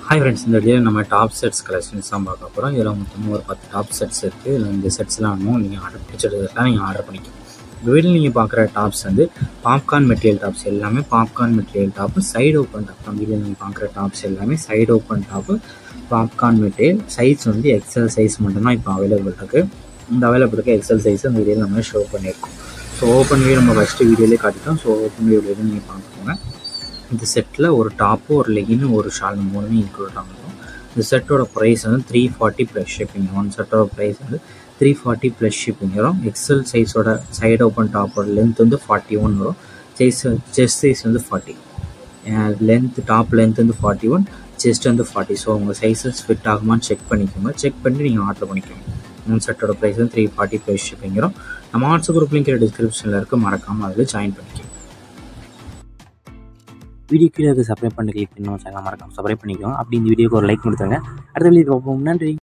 Hi friends, இந்த வீடியோவில் நம்ம டாப் செட்ஸ் கலெக்ஷன்ஸ் தான் பார்க்க போகிறோம். இதில் மொத்தமாக ஒரு 10 டாப் செட்ஸ் இருக்குது. இதில் இந்த செட்ஸ்லாம் வேணும் நீங்கள் ஆர்டர் பிடிச்சதுலாம் நீங்கள் ஆர்டர் பண்ணிக்கலாம். இந்த வீடியோவில் நீங்கள் பார்க்குற டாப்ஸ் வந்து பாப்கார்ன் மெட்டீரியல் டாப்ஸ், எல்லாமே popcorn material top, side open top தான். வீடியோவில் நீங்கள் பார்க்குற டாப்ஸ் எல்லாமே side open top, popcorn material. Size வந்து எக்ஸல் சைஸ் மட்டும்தான் இப்போ அவைலபிள் இருக்குது. இந்த அவைலபிள் இருக்க எக்ஸல் சைஸ் இந்த வீடியோவில் நம்ம ஷோ பண்ணியிருக்கோம். ஸோ ஓப்பன் வியூ நம்ம ஃபஸ்ட்டு வீடியோலேயே காட்டிட்டோம். ஸோ ஓப்பன் வியூவில் நீங்கள் பார்த்துக்கோங்க. இந்த செட்டில் ஒரு டாப்பு, ஒரு லெகின்னு, ஒரு ஷால் மூணுமே இன்க்ளூட் ஆகும். இந்த செட்டோட ப்ரைஸ் வந்து 340 ப்ளஸ் ஷிப்பிங். ஒன் செட்டோட ப்ரைஸ் வந்து 340 ப்ளஸ் ஷிப்பிங் வரும். எக்ஸல் சைஸோட சைடு ஓப்பன் டாப்போட லென்த் வந்து 41 வரும். செஸ்ட் சைஸ் வந்து 40, லென்த் டாப் லென்த் வந்து 41, செஸ்ட் வந்து 40. ஸோ உங்கள் சைஸஸ் ஃபிட் ஆகுமான்னு செக் பண்ணிக்கோங்க. செக் பண்ணி நீங்கள் ஆர்டர் பண்ணிக்கோங்க. ஒன் செட்டோட ப்ரைஸ் வந்து 340 ப்ளஸ் ஷிப்பிங் வரும். நம்ம வாட்ஸ்அப் குரூப் லிங்க் டிஸ்கிரிப்ஷனில் இருக்குது, மறக்காமல் அதில் ஜாயின் பண்ணிக்கோங்க. வீடியோ கீழே சப்ஸ்கிரைப் பண்ணி கிளிக் பண்ணி நம்ம சேனல் மறக்காம சப்ஸ்கிரைப் பண்ணிக்கோங்க. அப்படி இந்த வீடியோக்கு ஒரு லைக் கொடுத்துருங்க. அடுத்த வீடியோ பார்ப்போம். நன்றி.